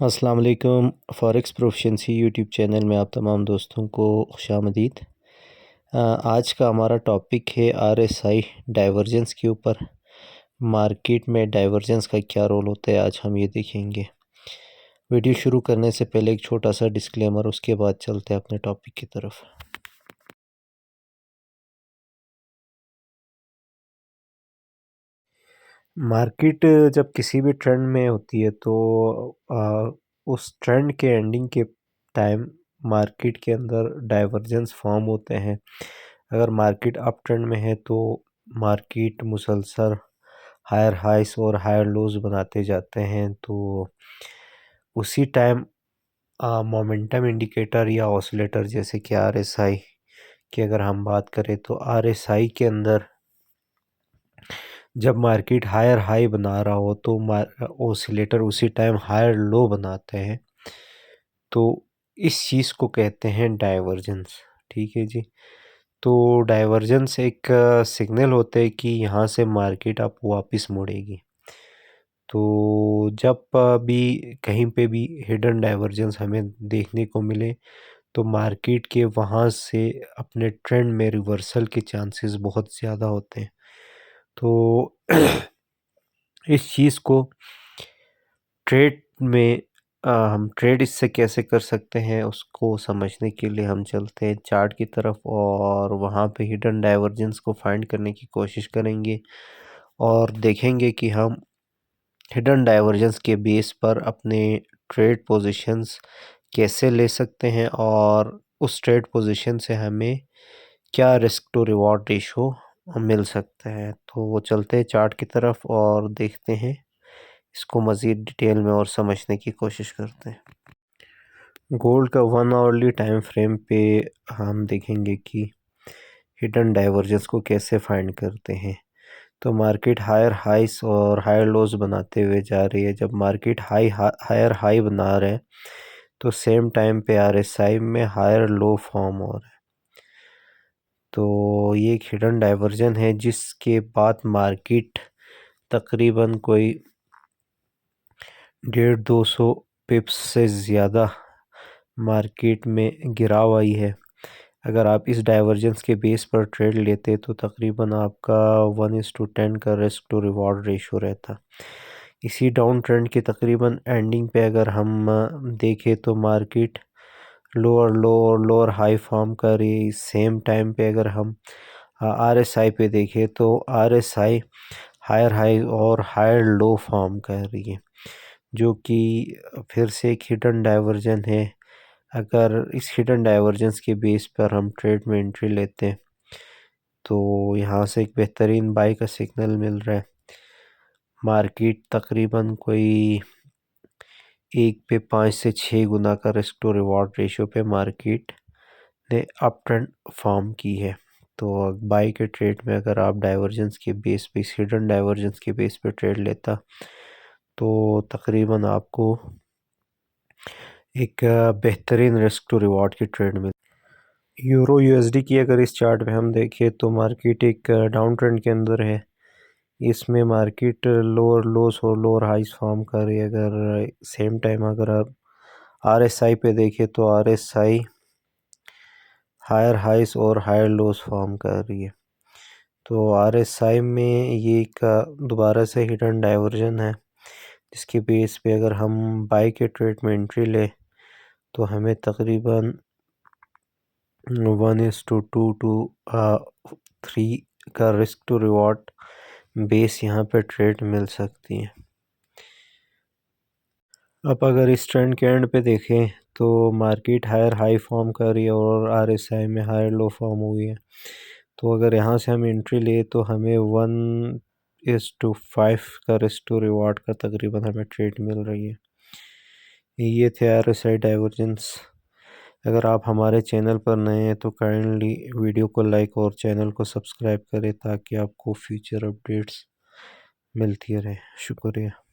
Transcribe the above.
अस्सलाम वालेकुम। Forex proficiency YouTube channel में आप तमाम दोस्तों को खुशामदीद। आज का हमारा टॉपिक है आरएसआई डाइवर्जेंस के ऊपर। मार्केट में डाइवर्जेंस का क्या रोल होता है, आज हम ये देखेंगे। वीडियो शुरू करने से पहले एक छोटा सा डिस्क्लेमर, उसके बाद चलते हैं अपने टॉपिक की तरफ। मार्केट जब किसी भी ट्रेंड में होती है तो उस ट्रेंड के एंडिंग के टाइम मार्केट के अंदर डाइवर्जेंस फॉर्म होते हैं। अगर मार्केट अप ट्रेंड में है तो मार्केट मुसलसल हायर हाइस और हायर लोज बनाते जाते हैं। तो उसी टाइम मोमेंटम इंडिकेटर या ऑसिलेटर जैसे कि आरएसआई की अगर हम बात करें तो आरएसआई के अंदर जब मार्केट हायर हाई बना रहा हो तो ऑसिलेटर उसी टाइम हायर लो बनाते हैं। तो इस चीज़ को कहते हैं डाइवर्जेंस। ठीक है जी। तो डाइवर्जेंस एक सिग्नल होता है कि यहाँ से मार्केट अब वापस मुड़ेगी। तो जब भी कहीं पे भी हिडन डाइवर्जेंस हमें देखने को मिले तो मार्केट के वहाँ से अपने ट्रेंड में रिवर्सल के चांसेस बहुत ज़्यादा होते हैं। तो इस चीज़ को ट्रेड में हम ट्रेड इससे कैसे कर सकते हैं उसको समझने के लिए हम चलते हैं चार्ट की तरफ और वहाँ पे हिडन डाइवर्जेंस को फाइंड करने की कोशिश करेंगे और देखेंगे कि हम हिडन डाइवर्जेंस के बेस पर अपने ट्रेड पोजीशंस कैसे ले सकते हैं और उस ट्रेड पोजीशन से हमें क्या रिस्क टू रिवॉर्ड रेशो मिल सकता है। तो वो चलते हैं चार्ट की तरफ और देखते हैं इसको मज़ीद डिटेल में और समझने की कोशिश करते हैं। गोल्ड का 1 आवरली टाइम फ्रेम पे हम देखेंगे कि हिडन डाइवर्जेंस को कैसे फाइंड करते हैं। तो मार्केट हायर हाइस और हायर लोज बनाते हुए जा रही है। जब मार्केट हायर हाई बना रहे हैं तो सेम टाइम पे आरएसआई में हायर लो फॉर्म हो रहा है। तो ये एक हिडन डाइवर्जन है जिसके बाद मार्केट तकरीबन कोई 150-200 पिप्स से ज़्यादा मार्केट में गिराव आई है। अगर आप इस डाइवर्जेंस के बेस पर ट्रेड लेते तो तकरीबन आपका 1:10 का रिस्क टू रिवॉर्ड रेशो रहता। इसी डाउन ट्रेंड के तकरीबन एंडिंग पे अगर हम देखें तो मार्केट लोअर लो और लोअर हाई फॉर्म कर रही है। सेम टाइम पे अगर हम आरएसआई पे देखें तो आरएसआई हायर हाई और हायर लो फॉर्म कर रही है, जो कि फिर से एक हिडन डाइवर्जन है। अगर इस हिडन डाइवर्जेंस के बेस पर हम ट्रेड में एंट्री लेते हैं तो यहाँ से एक बेहतरीन बाई का सिग्नल मिल रहा है। मार्केट तकरीबन कोई 1 पे 5 से 6 गुना का रिस्क टू रिवॉर्ड रेशियो पे मार्केट ने अप ट्रेंड फॉर्म की है। तो बाई के ट्रेड में अगर आप डाइवर्जेंस के बेस पे हिडन डाइवर्जेंस के बेस पे ट्रेड लेता तो तकरीबन आपको एक बेहतरीन रिस्क टू रिवॉर्ड की ट्रेड में। यूरो यूएसडी की अगर इस चार्ट में हम देखें तो मार्केट एक डाउन ट्रेंड के अंदर है। इसमें मार्केट लोअर लोस और लोअर हाइस फॉर्म कर रही है। अगर सेम टाइम अगर आप आरएसआई पे देखें तो आरएसआई हायर हाइस और हायर लोस फॉर्म कर रही है। तो आरएसआई में ये एक दोबारा से हिडन डाइवर्जन है जिसके बेस पे अगर हम बाई के ट्रेड में एंट्री ले तो हमें तकरीबन 1:2 टू 3 का रिस्क टू रिवॉर्ड बेस यहाँ पे ट्रेड मिल सकती है। अब अगर इस ट्रेंड के एंड पे देखें तो मार्केट हायर हाई फॉर्म कर रही है और आरएसआई में हायर लो फॉर्म हुई है। तो अगर यहाँ से हम एंट्री ले तो हमें 1:5 का रिस्क टू रिवॉर्ड का तकरीबन हमें ट्रेड मिल रही है। ये थे आरएसआई डाइवर्जेंस। अगर आप हमारे चैनल पर नए हैं तो काइंडली वीडियो को लाइक और चैनल को सब्सक्राइब करें ताकि आपको फ्यूचर अपडेट्स मिलती रहे। शुक्रिया।